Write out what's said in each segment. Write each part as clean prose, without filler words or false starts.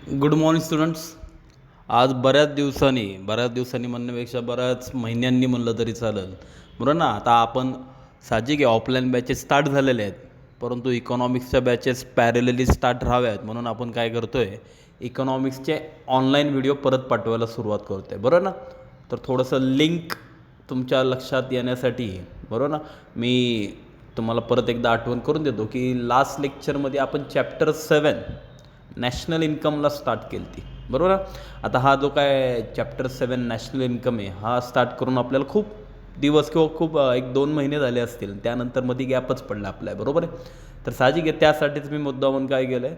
Good morning students. आज बऱ्याच दिवसांनी म्हणण्यापेक्षा बऱ्याच महिन्यांनी म्हणलं तरी चालेल, बरोबर ना. आता आपण साहजिक आहे, ऑफलाईन बॅचेस स्टार्ट झालेले आहेत, परंतु इकॉनॉमिक्सच्या बॅचेस पॅरेलली स्टार्ट राहाव्यात म्हणून आपण काय करतो आहे, इकॉनॉमिक्सचे ऑनलाईन व्हिडिओ परत पाठवायला सुरुवात करतो आहे, बरोबर ना. तर थोडंसं लिंक तुमच्या लक्षात येण्यासाठी, बरोबर ना, मी तुम्हाला परत एकदा आठवण करून देतो की लास्ट लेक्चरमध्ये आपण चॅप्टर 7 नॅशनल इन्कमला स्टार्ट केली ती, बरोबर. आता हा जो काय चॅप्टर 7 नॅशनल इन्कम आहे, हा स्टार्ट करून आपल्याला खूप दिवस किंवा खूप 1-2 महिने झाले असतील, त्यानंतर मध्ये गॅपच पडला आपल्या, बरोबर आहे. तर साहजिक आहे, त्यासाठीच मी मुद्दामून काय केलं आहे,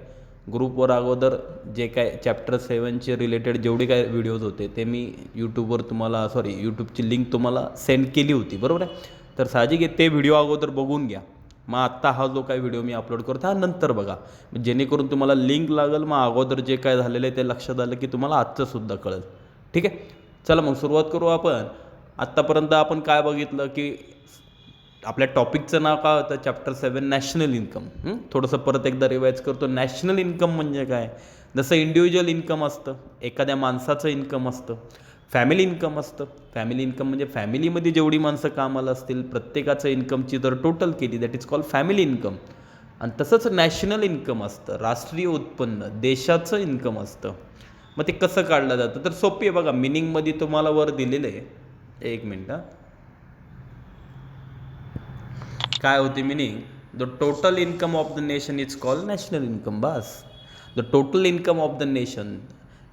ग्रुपवर अगोदर जे काय चॅप्टर 7चे रिलेटेड जेवढे काय व्हिडिओज होते ते मी यूट्यूबची लिंक तुम्हाला सेंड केली होती, बरोबर आहे. तर साहजिक आहे, ते व्हिडिओ अगोदर बघून घ्या. मग आत्ता हा जो काही व्हिडिओ मी अपलोड करतो हा नंतर बघा, जेणेकरून तुम्हाला लिंक लागेल, मग अगोदर जे काय झालेलं आहे ते लक्षात आलं की तुम्हाला आजचंसुद्धा कळेल. ठीक आहे, चला मग सुरुवात करू आपण. आत्तापर्यंत आपण काय बघितलं की आपल्या टॉपिकचं नाव काय होतं, चॅप्टर 7 नॅशनल इन्कम. थोडंसं परत एकदा रिवाईज करतो. नॅशनल इन्कम म्हणजे काय, जसं इंडिव्हिज्युअल इन्कम असतं, एखाद्या माणसाचं इन्कम असतं, फॅमिली इन्कम असतं. फॅमिली इन्कम म्हणजे फॅमिलीमध्ये जेवढी माणसं कामाला असतील प्रत्येकाचं इन्कमची जर टोटल केली that is called family income. आणि तसंच नॅशनल इन्कम असतं, राष्ट्रीय उत्पन्न, देशाचं इन्कम असतं. मग ते कसं काढलं जातं, तर सोपी आहे बघा. मिनिंगमध्ये तुम्हाला वर दिलेलं आहे, एक मिनटं. काय होते meaning, the total income of the nation is called national income. Bus, the total income of the nation,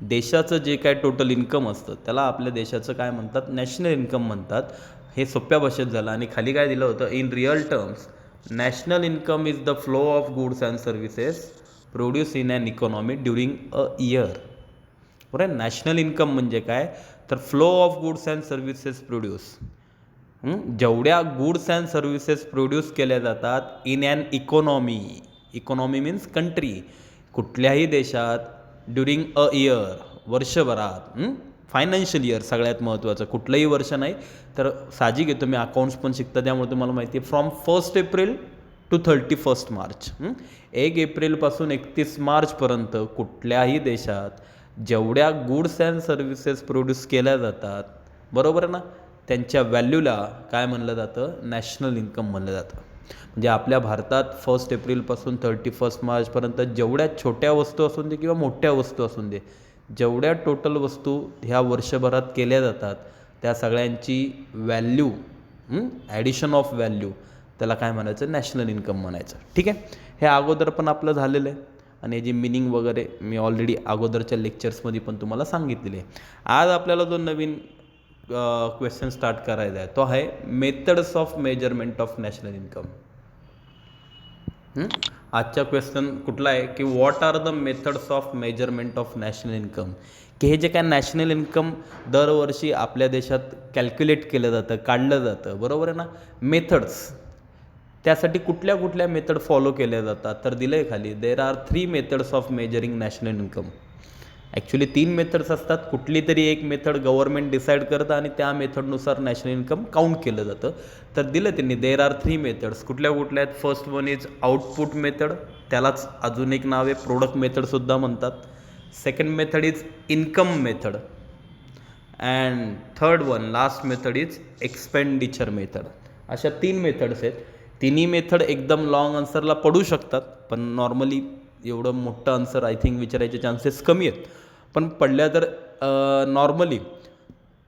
देशाचं जे काय टोटल इन्कम असतं त्याला आपल्या देशाचं काय म्हणतात, नॅशनल इन्कम म्हणतात. हे सोप्या भाषेत झालं. आणि खाली काय दिलं होतं, in real terms national income is the flow of goods and services produce in an economy during a year. बरोबर. नॅशनल इन्कम म्हणजे काय, तर flow of goods and services produce, जेवढ्या गुड्स अँड सर्व्हिसेस प्रोड्यूस केल्या जातात in an economy, economy means country, कुठल्याही देशात during a year, वर्षभरात, फायनान्शियल इयर सगळ्यात महत्त्वाचं, कुठलंही वर्ष नाही. तर साहजिक आहे, तुम्ही अकाउंट्स पण शिकता त्यामुळे तुम्हाला माहिती आहे, फ्रॉम 1 एप्रिल टू 31 मार्च, 1 एप्रिलपासून 31 मार्चपर्यंत कुठल्याही देशात जेवढ्या गुड्स अँड सर्व्हिसेस प्रोड्यूस केल्या जातात, बरोबर ना, त्यांच्या व्हॅल्यूला काय म्हणलं जातं, नॅशनल इन्कम म्हणलं जातं. म्हणजे आपल्या भारतात 1 एप्रिलपासून 31 मार्चपर्यंत जेवढ्या छोट्या वस्तू असून दे किंवा मोठ्या वस्तू असून दे, जेवढ्या टोटल वस्तू ह्या वर्षभरात केल्या जातात त्या सगळ्यांची व्हॅल्यू, ॲडिशन ऑफ व्हॅल्यू, त्याला काय म्हणायचं, नॅशनल इन्कम म्हणायचं. ठीक आहे, हे अगोदर पण आपलं झालेलं आहे आणि याची मिनिंग वगैरे मी ऑलरेडी अगोदरच्या लेक्चर्समध्ये पण तुम्हाला सांगितलेले आहे. आज आपल्याला जो नवीन क्वेश्चन स्टार्ट करायचा आहे तो आहे methods of measurement of national income. आजचा क्वेश्चन कुठला आहे की what are the methods of measurement of national income, की हे जे काय नॅशनल इन्कम दरवर्षी आपल्या देशात कॅल्क्युलेट केलं जातं, काढलं जातं, बरोबर आहे ना. मेथड्स, त्यासाठी कुठल्या कुठल्या मेथड फॉलो केल्या जातात, तर दिलं आहे खाली, there are 3 methods of measuring national income. Actually 3 methods असतात, कुठली तरी एक मेथड गव्हर्नमेंट डिसाईड करतं आणि त्या मेथडनुसार नॅशनल इन्कम काउंट केलं जातं. तर दिलं त्यांनी, देर आर 3 मेथड्स. कुठल्या कुठल्या आहेत, first one is output method, त्यालाच अजून एक नाव आहे प्रोडक्ट मेथडसुद्धा म्हणतात. Second method is income method, and third one last method is expenditure method. अशा 3 मेथड्स आहेत. तिन्ही मेथड एकदम लॉंग आन्सरला पडू शकतात, पण नॉर्मली एवढं मोठं आन्सर आय थिंक विचारायचे चान्सेस कमी आहेत. पण पडल्या तर नॉर्मली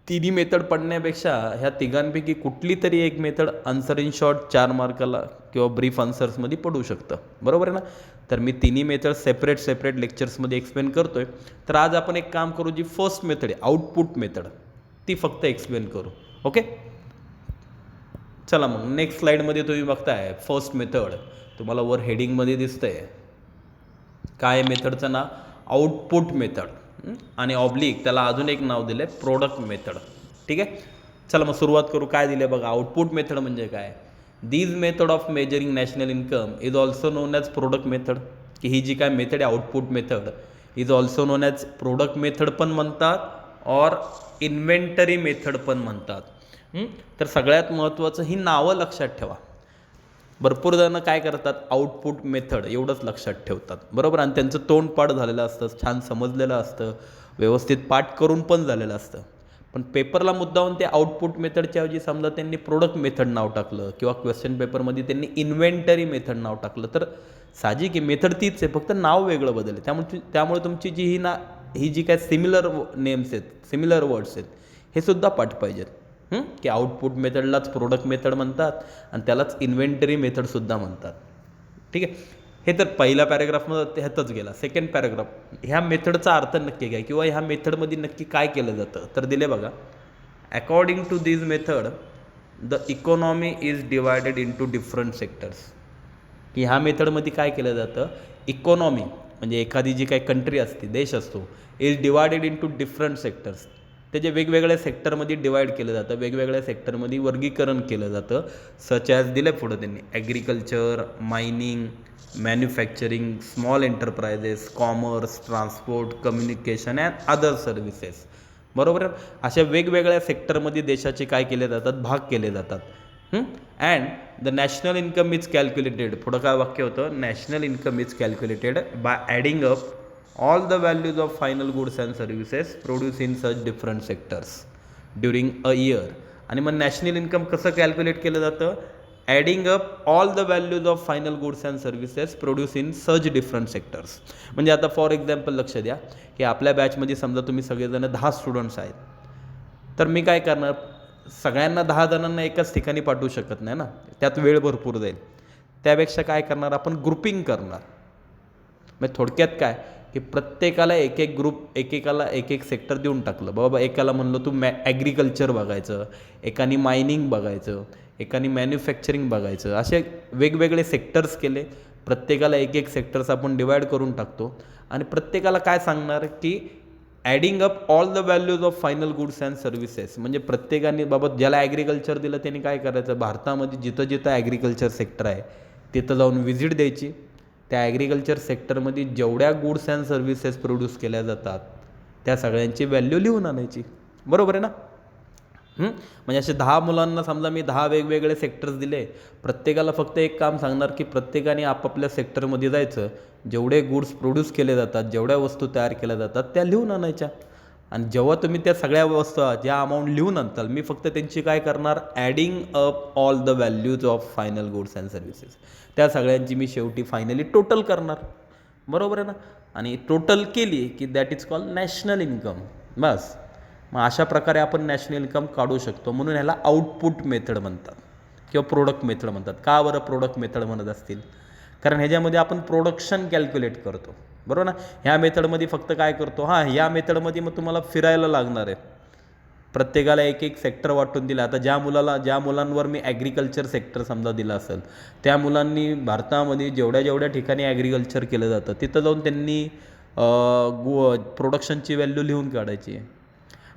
तिन्ही मेथड पडण्यापेक्षा ह्या तिघांपैकी कुठली तरी एक मेथड आन्सर इन शॉर्ट 4 मार्काला किंवा ब्रीफ आन्सर्समध्ये पडू शकतं, बरोबर आहे ना. तर मी तिन्ही मेथड सेपरेट लेक्चर्समध्ये एक्सप्लेन करतो आहे. तर आज आपण एक काम करू, जी फर्स्ट मेथड आहे आउटपुट मेथड, ती फक्त एक्सप्लेन करू. ओके, चला मग नेक्स्ट स्लाईडमध्ये तुम्ही बघताय फर्स्ट मेथड, तुम्हाला वर हेडिंगमध्ये दिसतंय काय मेथडचं नाव, आउटपुट मेथड, आणि ऑब्लिक त्याला अजून एक नाव दिलं आहे प्रोडक्ट मेथड. ठीक आहे, चला मग सुरुवात करू. काय दिले बघा, आउटपुट मेथड म्हणजे काय, these method of measuring national income is also non as product method, की ही जी काय मेथड आहे output method is also non as product method पण म्हणतात और इन्व्हेंटरी मेथड पण म्हणतात. तर सगळ्यात महत्त्वाचं ही नावं लक्षात ठेवा. भरपूर जणं काय करतात, आउटपुट मेथड एवढंच लक्षात ठेवतात, बरोबर. आणि त्यांचं तोंडपाठ झालेलं असतं, छान समजलेलं असतं, व्यवस्थित पाठ करून पण झालेलं असतं. पण पेपरला मुद्दाहून ते आउटपुट मेथडच्या ऐवजी समजा त्यांनी प्रोडक्ट मेथड नाव टाकलं किंवा क्वेश्चन पेपरमध्ये त्यांनी इन्व्हेंटरी मेथड नाव टाकलं, तर साहजिक आहे मेथड तीच आहे, फक्त नाव वेगळं बदललं. त्यामुळे तुमची जी ही जी काय सिमिलर नेम्स आहेत, सिमिलर वर्ड्स आहेत, हे सुद्धा पाठ पाहिजेत. की आउटपुट मेथडलाच प्रोडक्ट मेथड म्हणतात आणि त्यालाच इन्व्हेंटरी मेथडसुद्धा म्हणतात. ठीक आहे. हे तर पहिल्या पॅरेग्राफमध्ये ह्यातच गेला. सेकंड पॅरेग्राफ, ह्या मेथडचा अर्थ नक्की काय किंवा ह्या मेथडमध्ये नक्की काय केलं जातं, तर दिले बघा. According to this method the economy is divided into different sectors. की ह्या मेथडमध्ये काय केलं जातं, इकॉनॉमी म्हणजे एखादी जी काही कंट्री असते, देश असतो, is divided into different sectors. त्याचे वेगवेगळ्या सेक्टरमध्ये डिवाईड केलं जातं, वेगवेगळ्या सेक्टरमध्ये वर्गीकरण केलं जातं. सच ॲज दिलं पुढं त्यांनी, agriculture, mining, manufacturing, small enterprises, commerce, transport, communication and other services. बरोबर. अशा वेगवेगळ्या सेक्टरमध्ये देशाचे काय केले जातात, भाग केले जातात. And the national income is calculated, पुढं काय वाक्य होतं, national income is calculated bye adding up all the values of final goods and services produced in such different sectors during a year. आणि मग नॅशनल इन्कम कसं calculate केलं जातं, adding up all the values of final goods and services produce in such different sectors. म्हणजे आता for example लक्ष द्या की आपल्या बॅचमध्ये समजा तुम्ही सगळेजण 10 स्टुडंट्स आहेत, तर मी काय करणार, सगळ्यांना 10 जणांना एकाच ठिकाणी पाठवू शकत नाही ना, त्यात वेळ भरपूर जाईल. त्यापेक्षा काय करणार, आपण ग्रुपिंग करणार. म्हणजे थोडक्यात काय की प्रत्येकाला एक एक ग्रुप, एकेकाला एक एक सेक्टर देऊन टाकलं. बाबा एकाला म्हणलं तू ॲग्रिकल्चर बघायचं, एकाने मायनिंग बघायचं, एकाने मॅन्युफॅक्चरिंग बघायचं, असे वेगवेगळे सेक्टर्स केले. प्रत्येकाला एक एक सेक्टर्स आपण डिवाईड करून टाकतो आणि प्रत्येकाला काय सांगणार की adding up all the values of final goods and services. म्हणजे प्रत्येकाने बाबा ज्याला ॲग्रिकल्चर दिलं त्यांनी काय करायचं, भारतामध्ये जिथं जिथं ॲग्रिकल्चर सेक्टर आहे तिथं जाऊन व्हिजिट द्यायची. त्या ॲग्रिकल्चर सेक्टरमध्ये जेवढ्या गुड्स अँड सर्व्हिसेस प्रोड्यूस केल्या जातात त्या सगळ्यांची व्हॅल्यू लिहून आणायची. बरोबर आहे ना. म्हणजे असे 10 मुलांना समजा मी 10 वेगवेगळे सेक्टर्स दिले, प्रत्येकाला फक्त एक काम सांगणार की प्रत्येकाने आपापल्या सेक्टरमध्ये जायचं, जेवढे गुड्स प्रोड्यूस केले जातात, जेवढ्या वस्तू तयार केल्या जातात त्या लिहून आणायच्या. आणि जेव्हा तुम्ही त्या सगळ्या वस्तू ज्या अमाऊंट लिहून आणताल, मी फक्त त्यांची काय करणार, adding up all the values of final goods and services. त्या सगळ्यांची मी शेवटी फायनली टोटल करणार. बरोबर आहे ना. आणि टोटल केली की that is called national income. बस. मग अशा प्रकारे आपण नॅशनल इन्कम काढू शकतो. म्हणून ह्याला आउटपुट मेथड म्हणतात किंवा प्रोडक्ट मेथड म्हणतात. का बरं प्रोडक्ट मेथड म्हणत असतील, कारण ह्याच्यामध्ये आपण प्रोडक्शन कॅल्क्युलेट करतो. बरोबर ना. ह्या मेथडमध्ये फक्त काय करतो, ह्या मेथडमध्ये मग तुम्हाला फिरायला लागणार आहे. प्रत्येकाला एक एक सेक्टर वाटून दिलं. आता ज्या मुलांवर मी ॲग्रिकल्चर सेक्टर समजा दिलं असेल, त्या मुलांनी भारतामध्ये जेवढ्या ठिकाणी ॲग्रिकल्चर केलं जातं तिथं जाऊन त्यांनी प्रोडक्शनची व्हॅल्यू लिहून काढायची.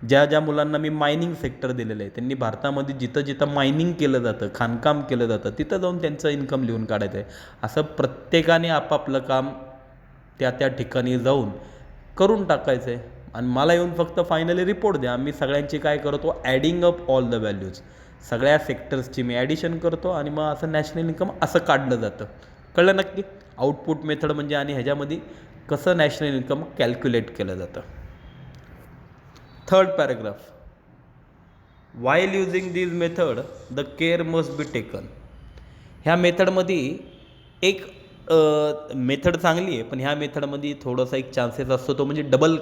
ज्या मुलांना मी मायनिंग सेक्टर दिलेलं आहे त्यांनी भारतामध्ये जिथं जिथं मायनिंग केलं जातं, खाणकाम केलं जातं, तिथं जाऊन त्यांचं इन्कम लिहून काढायचं आहे. असं प्रत्येकाने आपापलं काम त्या ठिकाणी जाऊन करून टाकायचं आहे. आणि मला येऊन फक्त फायनली रिपोर्ट द्या. मी सगळ्यांची काय करतो, adding up all the values, सगळ्या सेक्टर्सची मी ॲडिशन करतो आणि मग असं नॅशनल इन्कम असं काढलं जातं. कळलं नक्की. आउटपुट मेथड म्हणजे आणि ह्याच्यामध्ये कसं नॅशनल इन्कम कॅल्क्युलेट केलं जातं. Third paragraph, while using this method the care must be taken. ह्या मेथडमध्ये एक मेथड चांगली आहे, पण ह्या मेथडमध्ये थोडासा एक चान्सेस असतो, तो म्हणजे डबल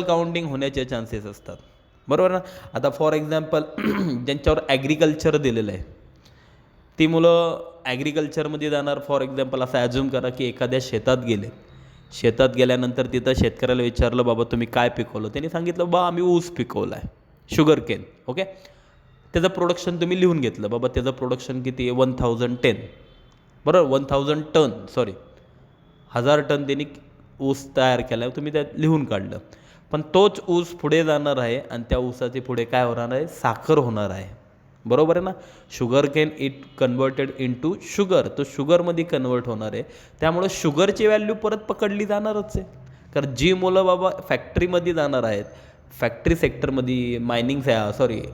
काउंटिंग होण्याचे चान्सेस असतात. बरोबर ना. आता फॉर एक्झाम्पल ज्यांच्यावर ॲग्रिकल्चर दिलेलं आहे ती मुलं ॲग्रिकल्चरमध्ये जाणार. फॉर एक्झाम्पल असं ॲज्युम करा की एखाद्या शेतात गेल्यानंतर तिथं शेतकऱ्याला विचारलं, बाबा तुम्ही काय पिकवलं, त्यांनी सांगितलं बा आम्ही ऊस पिकवला आहे, शुगर केन. ओके. त्याचं प्रोडक्शन तुम्ही लिहून घेतलं, बाबा त्याचं प्रोडक्शन किती आहे, 1010. बरोबर, 1000 टन, 1000 टन त्यांनी ऊस तयार केला, तुम्ही त्यात लिहून काढलं. पण तोच ऊस पुढे जाणार आहे आणि त्या ऊसाचे पुढे काय होणार आहे, साखर होणार आहे. बरोबर आहे ना. Sugar cane it converted into sugar, तो शुगरमध्ये कन्वर्ट होणार आहे. त्यामुळं शुगरची व्हॅल्यू परत पकडली जाणारच आहे. कारण जी मुलं बाबा फॅक्टरीमध्ये जाणार आहेत, फॅक्टरी सेक्टरमध्ये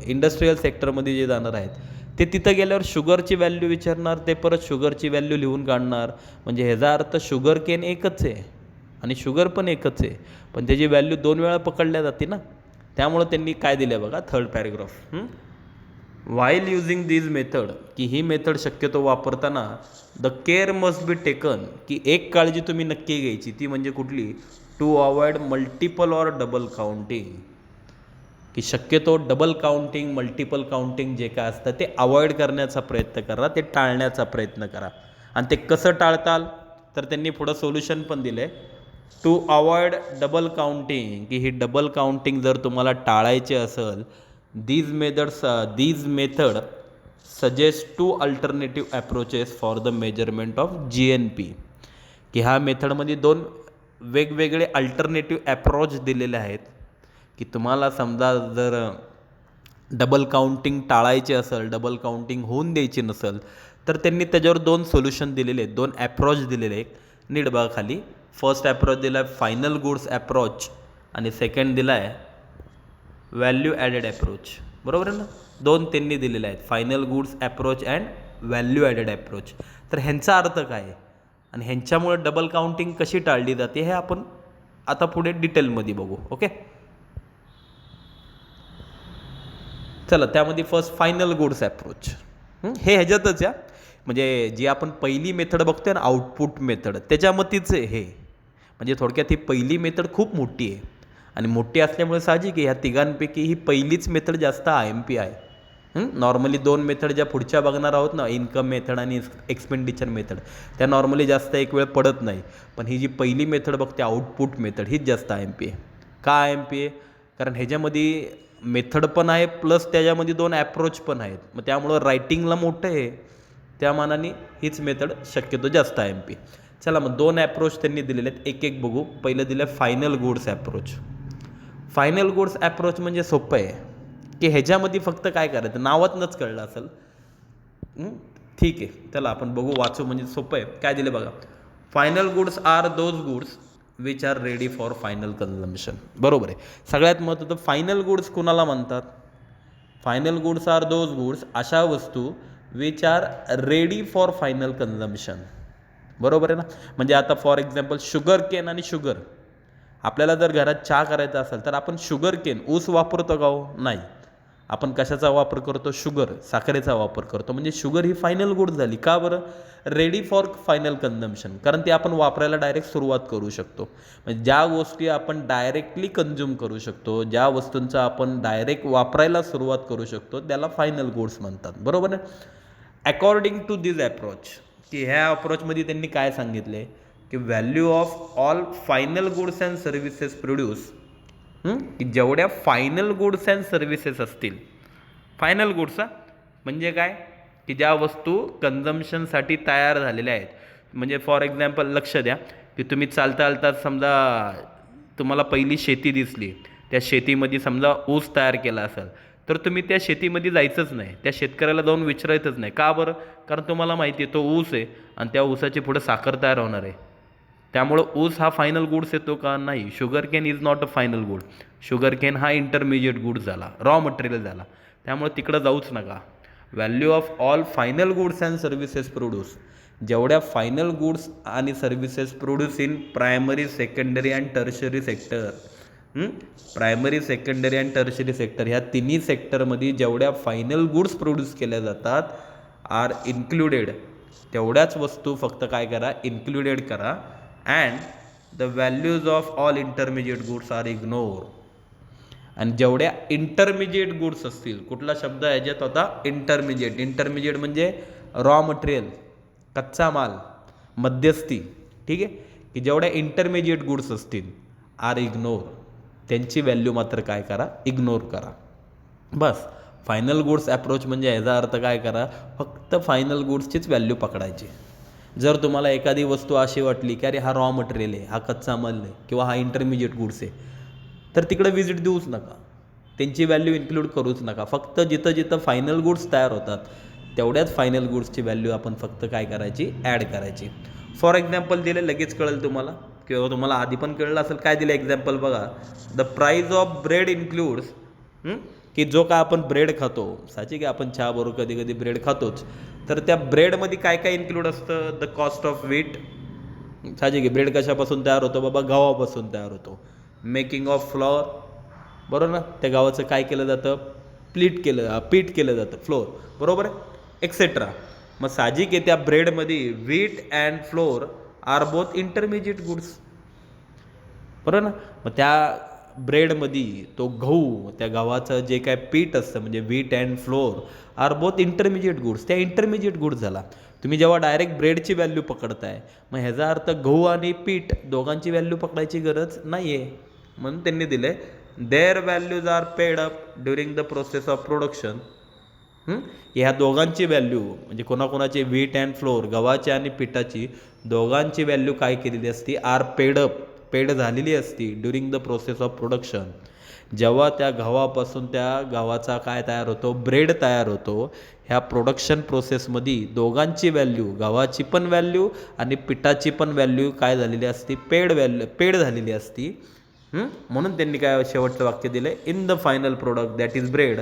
इंडस्ट्रीयल सेक्टरमध्ये जे जाणार आहेत ते तिथं गेल्यावर शुगरची व्हॅल्यू विचारणार, ते परत शुगरची व्हॅल्यू लिहून काढणार. म्हणजे ह्याचा अर्थ शुगर केन एकच आहे आणि शुगर पण एकच आहे, पण त्याची व्हॅल्यू 2 वेळा पकडल्या जाते ना. त्यामुळं त्यांनी काय दिलं बघा, third paragraph, while using this method, की ही मेथड शक्यतो वापरताना the care must be taken, की एक काळजी तुम्ही नक्की घ्यायची, ती म्हणजे कुठली, to avoid multiple or double counting, की शक्यतो डबल काउंटिंग मल्टिपल काउंटिंग जे काय असतं ते अवॉइड करण्याचा प्रयत्न करा, ते टाळण्याचा प्रयत्न करा. आणि ते कसं टाळताल, तर त्यांनी पुढं सोल्युशन पण दिलं आहे, टू अवॉइड डबल काउंटिंग, की ही डबल काउंटिंग जर तुम्हाला टाळायची असेल, these method suggest 2 alternative approaches for the measurement of GNP, की ह्या मेथडमध्ये 2 वेगवेगळे अल्टरनेटिव्ह अप्रोच दिलेले आहेत, की तुम्हाला समजा जर डबल काउंटिंग टाळायची असेल, डबल काउंटिंग होऊन द्यायची नसेल, तर त्यांनी त्याच्यावर 2 सोल्युशन दिलेले आहेत, 2 अप्रोच दिलेले आहेत. नीट बघा खाली, फर्स्ट अप्रोच दिला आहे फायनल गुड्स अप्रोच आणि सेकंड दिला आहे व्हॅल्यू ॲडेड अप्रोच. बरोबर आहे ना, 2 त्यांनी दिलेले आहेत, final goods approach and value added approach. तर ह्यांचा अर्थ काय आहे आणि ह्यांच्यामुळे डबल काउंटिंग कशी टाळली जाते हे आपण आता पुढे डिटेलमध्ये बघू. ओके, चला त्यामध्ये फर्स्ट फायनल गुड्स अप्रोच, हे ह्याच्यातच या, म्हणजे जी आपण पहिली मेथड बघतोय ना, आउटपुट मेथड, त्याच्यामध्येच हे, म्हणजे थोडक्यात ही पहिली मेथड खूप मोठी आहे आणि मोठी असल्यामुळे साहजिक आहे ह्या तिघांपैकी ही पहिलीच मेथड जास्त IMP आहे. नॉर्मली 2 मेथड ज्या पुढच्या बघणार आहोत ना, इन्कम मेथड आणि एक्सपेंडिचर मेथड, त्या नॉर्मली जास्त एक वेळ पडत नाही, पण ही जी पहिली मेथड बघते आउटपुट मेथड, हीच जास्त IMP आहे. का IMP आहे, कारण ह्याच्यामध्ये मेथड पण आहे प्लस त्याच्यामध्ये 2 अप्रोच पण आहेत, मग त्यामुळं रायटिंगला मोठं आहे, त्या मानाने हीच मेथड शक्यतो जास्त IMP. चला मग 2 अप्रोच त्यांनी दिलेले आहेत, एक एक बघू. पहिलं दिलं आहे final goods approach. Final goods approach म्हणजे सोपं आहे, की ह्याच्यामध्ये फक्त काय करायचं, नावातनंच कळलं असेल. ठीक आहे, चला आपण बघू, वाचू, म्हणजे सोपं आहे. काय दिलं बघा, final goods are those goods which are ready for final consumption. बरोबर आहे. सगळ्यात महत्त्वाचं, फायनल गुड्स कुणाला म्हणतात, final goods are those goods, अशा वस्तू which are ready for final consumption. बरोबर आहे ना. म्हणजे आता फॉर एक्झाम्पल शुगर केन आणि शुगर, आपल्याला जर घरात चहा करायचा असेल तर आपण शुगर केन, ऊस वापरतो का हो, नाही. आपण कशाचा वापर करतो, शुगर, साखरेचा वापर करतो. म्हणजे शुगर ही फायनल गुड झाली. का बरं, रेडी फॉर फायनल कन्झम्पशन, कारण ती आपण वापरायला डायरेक्ट सुरुवात करू शकतो. म्हणजे ज्या गोष्टी आपण डायरेक्टली कन्झ्युम करू शकतो, ज्या वस्तूंचा आपण डायरेक्ट वापरायला सुरुवात करू शकतो, त्याला फायनल गुड्स म्हणतात. बरोबर आहे. अकॉर्डिंग टू दिस अप्रोच, की ह्या अप्रोचमध्ये त्यांनी काय सांगितले, की value of all final goods and services produce, की जेवढ्या फायनल गुड्स अँड सर्व्हिसेस असतील, फायनल गुड्स म्हणजे काय, की ज्या वस्तू कन्झम्पशनसाठी तयार झालेल्या आहेत. म्हणजे फॉर एक्झाम्पल लक्ष द्या, की तुम्ही चालता चालता समजा तुम्हाला पहिली शेती दिसली, त्या शेतीमध्ये समजा ऊस तयार केला असेल, तर तुम्ही त्या शेतीमध्ये जायचंच नाही, त्या शेतकऱ्याला जाऊन विचारायचंच नाही. का बरं, कारण तुम्हाला माहिती आहे तो ऊस आहे आणि त्या ऊसाची पुढे साखर तयार होणार आहे. त्यामुळं ऊस हा फायनल गुड्स येतो का, नाही. Sugar cane is not a final good, sugar cane हा इंटरमिजिएट गुड झाला, रॉ मटेरियल झाला. त्यामुळे तिकडं जाऊच नका. Value of all final goods and services produce, जेवढ्या फायनल गुड्स आणि services produce in primary, secondary and tertiary sector, primary, secondary and tertiary sector, ह्या तिन्ही सेक्टरमध्ये जेवढ्या फायनल गुड्स प्रोड्यूस केल्या जातात, आर इन्क्लुडेड, तेवढ्याच वस्तू फक्त काय करा, इन्क्लुडेड करा. And the values of all intermediate goods are ignore, आणि जेवढ्या इंटरमिजिएट गुड्स असतील, कुठला शब्द ह्याच्यात होता, इंटरमिजिएट. इंटरमिजिएट म्हणजे रॉ मटेरियल, कच्चा माल, मध्यस्थी. ठीक आहे, की जेवढ्या इंटरमिजिएट गुड्स असतील, आर इग्नोर, त्यांची व्हॅल्यू मात्र काय करा, इग्नोर करा. बस. फायनल गुड्स अप्रोच म्हणजे ह्याचा अर्थ काय करा, फक्त फायनल गुड्सचीच व्हॅल्यू पकडायची. जर तुम्हाला एखादी वस्तू अशी वाटली की अरे हा रॉ मटेरियल आहे, हा कच्चा माल आहे, किंवा हा इंटरमिजिएट गुड्स आहे, तर तिकडे व्हिजिट देऊच नका, त्यांची व्हॅल्यू इन्क्लूड करूच नका. फक्त जिथं जिथं फायनल गुड्स तयार होतात, तेवढ्याच फायनल गुड्सची व्हॅल्यू आपण फक्त काय करायची, ॲड करायची. फॉर एक्झाम्पल दिले, लगेच कळेल तुम्हाला, किंवा तुम्हाला आधी पण कळलं असेल. काय दिलं एक्झाम्पल बघा, the price of bread includes, की जो काय आपण ब्रेड खातो, साहजिक आहे आपण चहाबरोबर कधी कधी ब्रेड खातोच, तर त्या ब्रेडमध्ये काय काय इन्क्लूड असतं? द कॉस्ट ऑफ व्हीट, साहजिक आहे. ब्रेड कशापासून तयार होतो बाबा? गव्हापासून तयार होतो. मेकिंग ऑफ फ्लॉवर, बरोबर ना, त्या गव्हाचं काय केलं जातं? पीठ केलं जातं, फ्लोअर, बरोबर आहे, एक्सेट्रा. मग साहजिक आहे त्या ब्रेडमध्ये wheat and flour are both intermediate goods, बरोबर ना. मग त्या ब्रेडमध्ये तो गहू, त्या गव्हाचं जे काय पीठ असतं म्हणजे wheat and flour are both intermediate goods, त्या इंटरमिजिएट गुड्स झाला. तुम्ही जेव्हा डायरेक्ट ब्रेडची व्हॅल्यू पकडताय, मग ह्याचा अर्थ गहू आणि पीठ दोघांची व्हॅल्यू पकडायची गरज नाही आहे. म्हणून त्यांनी दिले their values are paid up during the process of production. ह्या दोघांची व्हॅल्यू म्हणजे कोणाकोणाची, व्हीट अँड फ्लोअर, गव्हाची आणि पिठाची, दोघांची व्हॅल्यू काय केलेली असती? आर पेड झालेली असती during the process of production. जेव्हा त्या गव्हापासून त्या गव्हाचा काय तयार होतो? ब्रेड तयार होतो. ह्या प्रोडक्शन प्रोसेसमध्ये दोघांची व्हॅल्यू, गव्हाची पण व्हॅल्यू आणि पिठाची पण व्हॅल्यू काय झालेली असती? पेड झालेली असती. म्हणून त्यांनी काय शेवटचं वाक्य दिलं? In the final product that is bread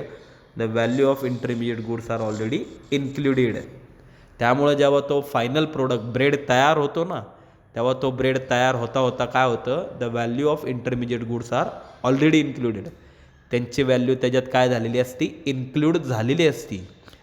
the value of intermediate goods are already included. त्यामुळे जेव्हा तो फायनल प्रोडक्ट ब्रेड तयार होतो ना, तेव्हा तो ब्रेड तयार होता होता काय होतं? The value of intermediate goods are already included. त्यांची व्हॅल्यू त्याच्यात काय झालेली असती? इन्क्लूड झालेली असती.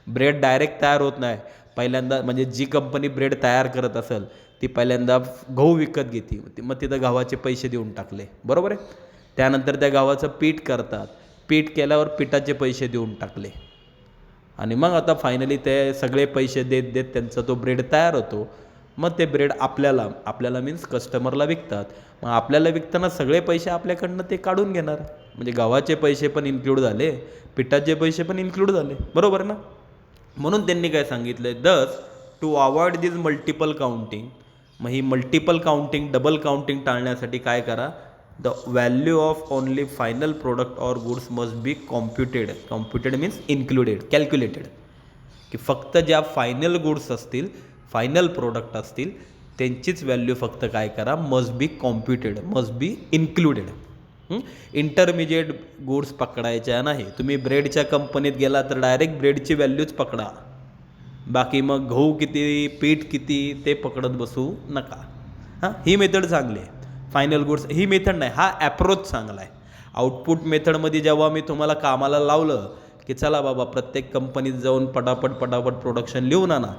ब्रेड डायरेक्ट तयार होत नाही. पहिल्यांदा म्हणजे जी कंपनी ब्रेड तयार करत असेल ती पहिल्यांदा गहू विकत घेते, मग तिथं गव्हाचे पैसे देऊन टाकले, बरोबर आहे. त्यानंतर त्या गव्हाचं पीठ करतात, पीठ केल्यावर पिठाचे पैसे देऊन टाकले, आणि मग आता फायनली ते सगळे पैसे देत देत त्यांचा तो ब्रेड तयार होतो. मग ते ब्रेड आपल्याला मीन्स कस्टमरला विकतात. मग आपल्याला विकताना सगळे पैसे आपल्याकडनं ते काढून घेणार, म्हणजे गव्हाचे पैसे पण इन्क्लूड झाले, पिठाचे पैसे पण इन्क्लूड झाले, बरोबर ना. म्हणून त्यांनी काय सांगितलं? Thus to avoid this multiple counting. मग ही मल्टिपल काउंटिंग, डबल काउंटिंग टाळण्यासाठी काय करा? The value of only final product or goods must be computed means calculated. की फक्त ज्या फायनल गुड्स असतील, फायनल प्रोडक्ट असतील, त्यांचीच व्हॅल्यू फक्त काय करा? Must be included. Intermediate goods पकडायच्या नाही. तुम्ही ब्रेडच्या कंपनीत गेला तर डायरेक्ट ब्रेडची व्हॅल्यूच पकडा, बाकी मग गहू किती, पीठ किती ते पकडत बसू नका. ही मेथड चांगली आहे. फायनल गुड्स ही मेथड नाही, हा ॲप्रोच चांगला आहे. आउटपुट मेथडमध्ये जेव्हा मी तुम्हाला कामाला लावलं की चला बाबा प्रत्येक कंपनीत जाऊन पटापट प्रोडक्शन लिहून आणा,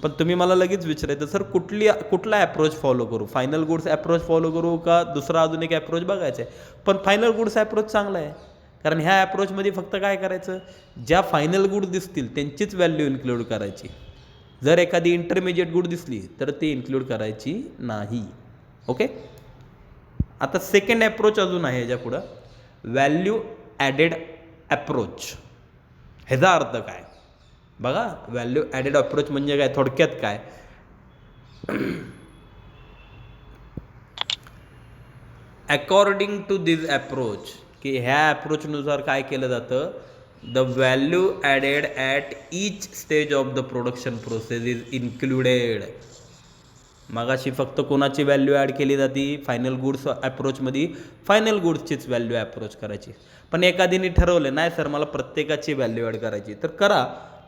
पण तुम्ही मला लगेच विचारायचं सर कुठला ॲप्रोच फॉलो करू? फायनल गुड्स ॲप्रोच फॉलो करू का दुसरा अजून एक ॲप्रोच बघायचा आहे? पण फायनल गुड्स ॲप्रोच चांगला आहे, कारण ह्या ॲप्रोचमध्ये फक्त काय करायचं? ज्या फायनल गुड्स दिसतील त्यांचीच व्हॅल्यू इन्क्लूड करायची. जर एखादी इंटरमिजिएट गुड दिसली तर ती इन्क्लूड करायची नाही. ओके. आता सेकंड ॲप्रोच अजून आहे याच्या पुढं, व्हॅल्यू ॲडेड ॲप्रोच. ह्याचा अर्थ काय बघा? व्हॅल्यू ॲडेड अप्रोच म्हणजे काय? थोडक्यात काय? अकॉर्डिंग टू दिस अप्रोच, की ह्या अप्रोचनुसार काय केलं जातं? The value added at each stage of the production process is included. मगाशी फक्त कोणाची व्हॅल्यू ॲड केली जाते? फायनल गुड्स अप्रोचमध्ये फायनल गुड्सचीच व्हॅल्यू अप्रोच करायची. पण एखादीने ठरवलं नाही सर मला प्रत्येकाची व्हॅल्यू ॲड करायची, तर करा,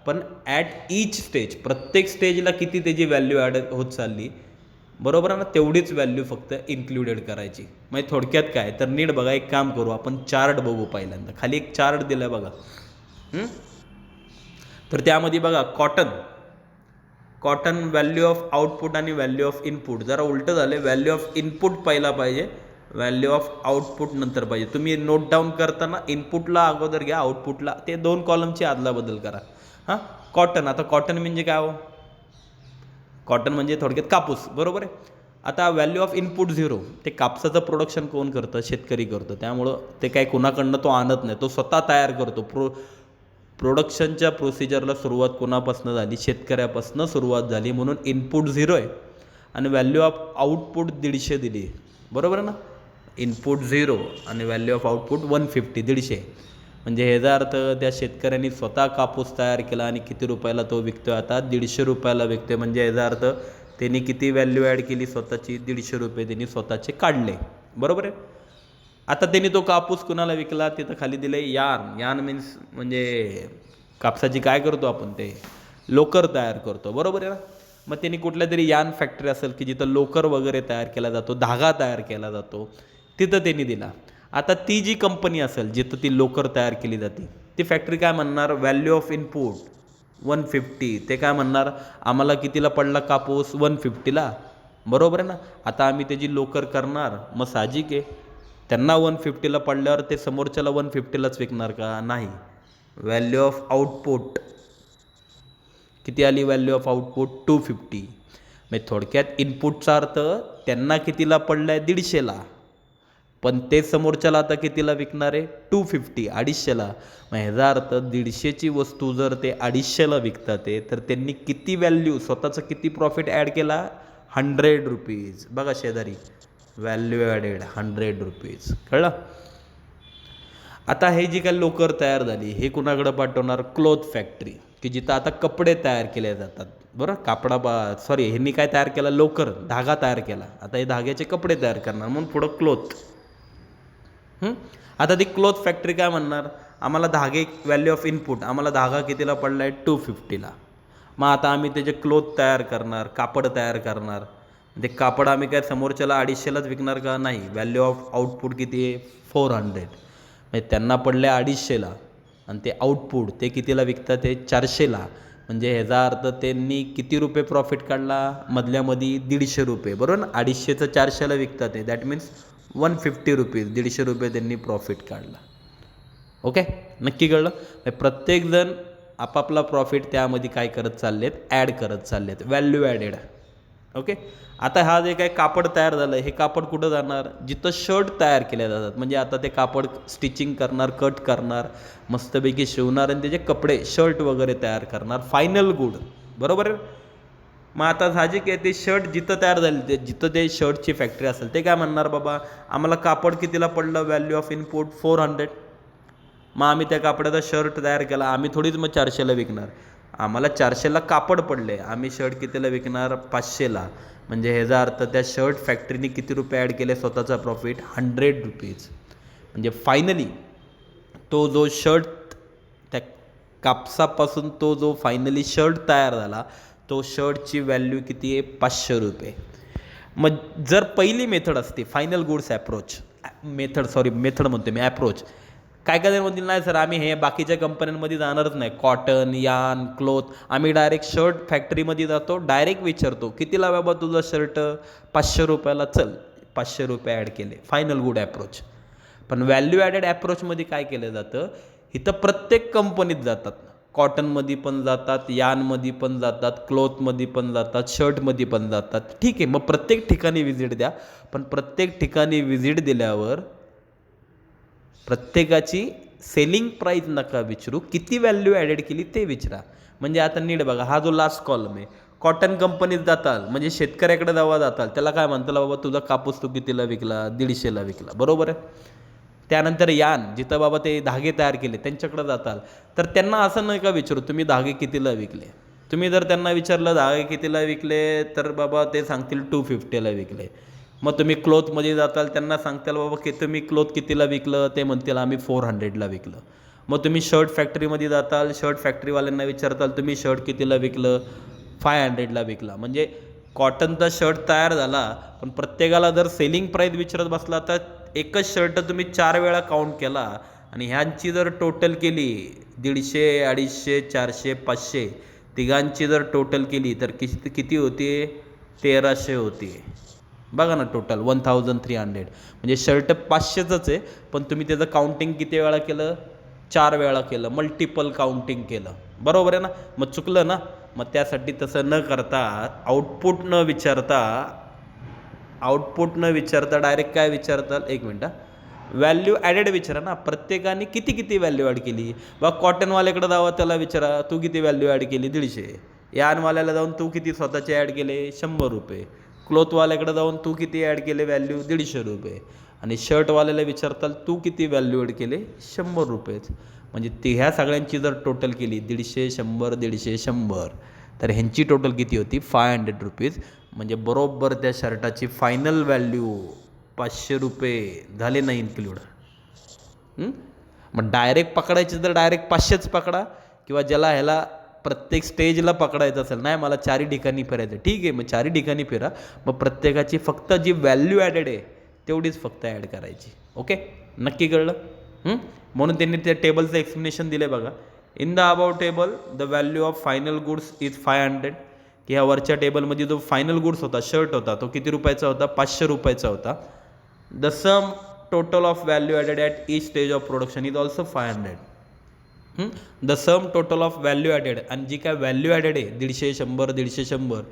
पण ॲट ईच स्टेज, प्रत्येक स्टेजला किती त्याची व्हॅल्यू ॲड होत चालली, बरोबर आहे ना, तेवढीच व्हॅल्यू फक्त इन्क्लुडेड करायची. म्हणजे थोडक्यात काय? तर नीट बघा, एक काम करू आपण, चार्ट बघू. पहिल्यांदा खाली एक चार्ट दिला आहे बघा. तर त्यामध्ये बघा कॉटन व्हॅल्यू ऑफ आउटपुट आणि व्हॅल्यू ऑफ इनपुट जरा उलटं झाले. व्हॅल्यू ऑफ इनपुट पहिला पाहिजे, व्हॅल्यू ऑफ आउटपुट नंतर पाहिजे. तुम्ही नोट डाऊन करताना इनपुटला अगोदर घ्या, आउटपुटला, ते 2 कॉलमची आदला बदल करा. कॉटन, आता कॉटन म्हणजे काय हो? कॉटन म्हणजे थोडक्यात कापूस, बरोबर आहे. आता व्हॅल्यू ऑफ इनपुट 0, ते कापसाचं प्रोडक्शन कोण करतं? शेतकरी करतो. त्यामुळं ते काय कोणाकडनं तो आणत नाही, तो स्वतः तयार करतो. प्रोडक्शनच्या प्रोसिजरला सुरुवात कोणापासून झाली? शेतकऱ्यापासून सुरुवात झाली, म्हणून इनपुट 0 आहे आणि व्हॅल्यू ऑफ आउटपुट 150 दिली, बरोबर आहे ना. इनपुट 0 आणि व्हॅल्यू ऑफ आउटपुट 150, 150. म्हणजे ह्याचा अर्थ त्या शेतकऱ्यांनी स्वतः कापूस तयार केला आणि किती रुपयाला तो विकतोय? आता 150 रुपयाला विकतोय. म्हणजे ह्याचा अर्थ त्यांनी किती व्हॅल्यू ॲड केली? स्वतःची 150 रुपये त्यांनी स्वतःचे काढले, बरोबर आहे. आता त्यांनी तो कापूस कुणाला विकला, तिथं खाली दिले यार्न. यार्न मीन्स म्हणजे कापसाची काय करतो आपण, ते लोकर तयार करतो, बरोबर आहे ना. मग त्यांनी कुठल्या तरी यार्न फॅक्टरी असेल की जिथं लोकर वगैरे तयार केला जातो, धागा तयार केला जातो, तिथं त्यांनी दिला. आता ती जी कंपनी असेल जिथं ती लोकर तयार केली जाते, ती फॅक्टरी काय म्हणणार, व्हॅल्यू ऑफ इनपुट 150. ते काय म्हणणार, आम्हाला कितीला पडला कापूस, 150ला, बरोबर आहे ना. आता आम्ही त्याची लोकर करणार, मग साहजिक आहे त्यांना 150ला पडल्यावर ते समोरच्याला 150लाच विकणार का, नाही. व्हॅल्यू ऑफ आउटपुट किती आली, व्हॅल्यू ऑफ आउटपुट 250. म्हणजे थोडक्यात इनपुटचा अर्थ त्यांना कितीला पडलं आहे, 150ला, पण ते समोरच्याला आता कितीला विकणार आहे, 250, 250ला. मग ह्याचा अर्थ 150ची वस्तू जर ते 250ला विकतात आहे, तर त्यांनी किती व्हॅल्यू, स्वतःचा किती प्रॉफिट ॲड केला, 100 रुपीज. बघा शेजारी, व्हॅल्यू ॲडेड 100 रुपीज, कळलं. आता हे जी काही लोकर तयार झाली, हे कुणाकडे पाठवणार, क्लोथ फॅक्टरी, की जिथं आता कपडे तयार केले जातात, बरं. ह्यांनी काय तयार केलं, लोकर, धागा तयार केला. आता हे धाग्याचे कपडे तयार करणार, म्हणून पुढं क्लोथ. आता ती क्लोथ फॅक्टरी काय म्हणणार, आम्हाला धागे, व्हॅल्यू ऑफ इनपुट, आम्हाला धागा कितीला पडला आहे, 250ला. मग आता आम्ही त्याचे क्लोथ तयार करणार, कापड तयार करणार. ते कापड आम्ही काय समोरच्याला 250लाच विकणार का, नाही. व्हॅल्यू ऑफ आउटपुट किती आहे, 400. म्हणजे त्यांना पडले 250ला, आणि ते आउटपुट ते कितीला विकतात, ते 400ला. म्हणजे ह्याचा अर्थ त्यांनी किती रुपये प्रॉफिट काढला, मधल्यामध्ये 150 रुपये, बरोबर ना. 250चं 400ला विकतात आहे, दॅट मीन्स 150 रुपीज, 150 रुपये त्यांनी प्रॉफिट काढला. ओके, नक्की कळलं. प्रत्येकजण आपापला प्रॉफिट त्यामध्ये काय करत चाललेत, ॲड करत चाललेत, व्हॅल्यू ॲडेड. ओके. आता हा जे काही कापड तयार झालं, हे कापड कुठं जाणार, जिथं शर्ट तयार केले जातात. म्हणजे आता ते कापड स्टिचिंग करणार, कट करणार, मस्तपैकी शिवणार, आणि त्याचे कपडे, शर्ट वगैरे तयार करणार, फायनल गुड, बरोबर आहे. मग आता साहजिक आहे, ते शर्ट जिथं तयार झाले, ते जिथं ते शर्टची फॅक्टरी असेल, ते काय म्हणणार, बाबा आम्हाला कापड कितीला पडलं, व्हॅल्यू ऑफ इनपुट 400. मग आम्ही त्या कापडाचा शर्ट तयार केला, आम्ही थोडीच मग 400ला विकणार, आम्हाला 400ला कापड पडले, आम्ही शर्ट कितीला विकणार, 500ला. म्हणजे ह्याचा अर्थ त्या शर्ट फॅक्टरीने किती रुपये ॲड केले, स्वतःचा प्रॉफिट 100 रुपीज. म्हणजे फायनली तो जो शर्ट, त्या कापसापासून तो जो फायनली शर्ट तयार झाला, तो शर्टची व्हॅल्यू किती आहे, 500 रुपये. मग जर पहिली मेथड असते, फायनल गुड्स ॲप्रोच, मेथड म्हणतो मी, ॲप्रोच. काय काय म्हणतील, नाही सर आम्ही हे बाकीच्या कंपन्यांमध्ये जाणारच नाही, कॉटन, यान, क्लोथ, आम्ही डायरेक्ट शर्ट फॅक्टरीमध्ये जातो, डायरेक्ट विचारतो कितीला बाबा तुझं शर्ट, 500 रुपयाला, चल 500 रुपये ॲड केले, फायनल गुड ॲप्रोच. पण व्हॅल्यू ॲडेड ॲप्रोचमध्ये काय केलं जातं, इथं प्रत्येक कंपनीत जातात, कॉटनमध्ये पण जातात, यानमध्ये पण जातात, क्लोथमध्ये पण जातात, शर्टमध्ये पण जातात. ठीक आहे, मग प्रत्येक ठिकाणी व्हिजिट द्या, पण प्रत्येक ठिकाणी व्हिजिट दिल्यावर प्रत्येकाची सेलिंग प्राईस नका विचारू, किती व्हॅल्यू ॲडेड केली ते विचारा. म्हणजे आता नीट बघा, हा जो लास्ट कॉलम आहे, कॉटन कंपनीत जाताल म्हणजे शेतकऱ्याकडे जेव्हा जाताल, त्याला काय म्हणताल, बाबा तुझा कापूस तू कितीला विकला, 150ला विकला, बरोबर आहे. त्यानंतर यान, जिथं बाबा ते धागे तयार केले, त्यांच्याकडे जाताल, तर त्यांना असं नका विचारू तुम्ही धागे कितीला विकले. तुम्ही जर त्यांना विचारलं धागे कितीला विकले, तर बाबा ते सांगतील 250ला विकले. मग तुम्ही क्लोथमध्ये जाताल, त्यांना सांगताल बाबा की तुम्ही क्लोथ कितीला विकलं, ते म्हणतील आम्ही 400ला विकलं. मग तुम्ही शर्ट फॅक्टरीमध्ये जाताल, शर्ट फॅक्टरीवाल्यांना विचारताल तुम्ही शर्ट कितीला विकलं, 500ला विकला. म्हणजे कॉटनचा शर्ट तयार झाला, पण प्रत्येकाला जर सेलिंग प्राईस विचारत बसला, तर एकच शर्ट तुम्ही 4 वेळा काउंट केला, आणि ह्यांची जर टोटल केली, 150, 250, 400, 500, तिघांची जर टोटल केली, तर किती होती, 1300 होती. बघा ना, टोटल 1300. म्हणजे शर्ट 500च आहे, पण तुम्ही त्याचं काउंटिंग किती वेळा केलं, 4 वेळा केलं, मल्टिपल काउंटिंग केलं, बरोबर आहे ना. मग चुकलं ना. मग त्यासाठी तसं न करता, आउटपुट न विचारता डायरेक्ट काय विचारताल, एक मिनटं, व्हॅल्यू ॲडेड विचारा ना. प्रत्येकाने किती व्हॅल्यू ॲड केली. बा कॉटनवाल्याकडे जावं, त्याला विचारा तू किती व्हॅल्यू ॲड केली, 150. यानवाल्याला जाऊन तू किती स्वतःचे ॲड केले, 100 रुपये. क्लोथवाल्याकडे जाऊन तू किती ॲड केले, व्हॅल्यू 150 रुपये. आणि शर्टवाल्याला विचारताल तू किती व्हॅल्यू ॲड केले, 100 रुपयेच. म्हणजे ह्या सगळ्यांची जर टोटल केली, 150, 100, 150, 100, तर ह्यांची टोटल किती होती, 500 रुपीज. म्हणजे बरोबर त्या शर्टाची फायनल व्हॅल्यू 500 झाले नाही इन्क्ल्यूड. मग डायरेक्ट पकडायचे तर डायरेक्ट 500च पकडा, किंवा ज्याला ह्याला प्रत्येक स्टेजला पकडायचं असेल, नाही मला 4 ठिकाणी फिरायचं, ठीक आहे, मग 4 ठिकाणी फिरा, मग प्रत्येकाची फक्त जी व्हॅल्यू ॲडेड आहे तेवढीच फक्त ॲड करायची. ओके, नक्की कळलं? म्हणून त्यांनी त्या टेबलचं एक्सप्लेनेशन दिलं बघा. In the above table the value of final goods is 500, की ह्या वरच्या टेबलमध्ये जो फायनल गुड्स होता, शर्ट होता, तो किती रुपयाचा होता? 500 रुपयाचा होता. The sum total of value added at each stage of production is also 500. The sum total of value added, आणि जी काय व्हॅल्यू ॲडेड आहे 150, 100, 150,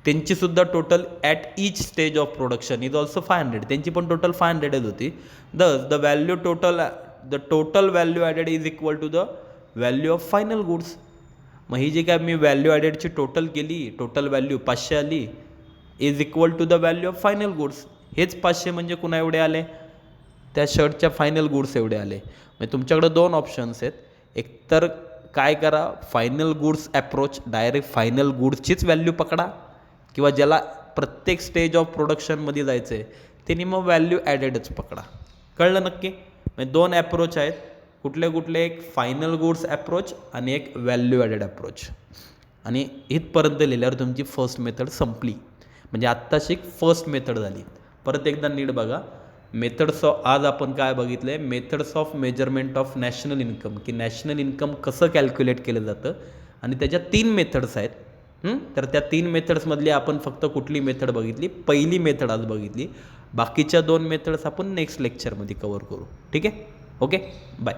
त्यांचीसुद्धा total at each stage of production is also 500. त्यांची पण टोटल 500च होती. Thus the total value added is equal to the value of final goods. मग ही जी काय मी व्हॅल्यू ॲडेडची टोटल केली, टोटल व्हॅल्यू 500 आली, is equal to the value of final goods. हेच 500 म्हणजे कुणा एवढे आले? त्या शर्टच्या फायनल गुड्स एवढे आले. म्हणजे तुमच्याकडे 2 ऑप्शन्स आहेत. एकतर काय करा, final goods approach, direct final गुड्सचीच व्हॅल्यू पकडा, किंवा ज्याला प्रत्येक स्टेज ऑफ प्रोडक्शनमध्ये जायचं आहे त्यांनी मग व्हॅल्यू ॲडेडच पकडा. कळलं नक्की? म्हणजे 2 अप्रोच आहेत. कुठले कुठले? एक फायनल गुड्स अप्रोच आणि एक व्हॅल्यू ॲडेड अप्रोच. आणि इथपर्यंत लिहिल्यावर तुमची फर्स्ट मेथड संपली. म्हणजे आत्ताशी फर्स्ट मेथड झाली. परत एकदा नीट बघा. मेथड्स ऑफ, आज आपण काय बघितलं आहे? Methods of measurement of national income, की नॅशनल इन्कम कसं कॅल्क्युलेट केलं जातं, आणि त्याच्या 3 मेथड्स आहेत. तर त्या 3 मेथड्समधली आपण फक्त कुठली मेथड बघितली? पहिली मेथड आज बघितली. बाकीच्या 2 मेथड्स आपण नेक्स्ट लेक्चरमध्ये कवर करू. ठीक आहे? Okay, bye.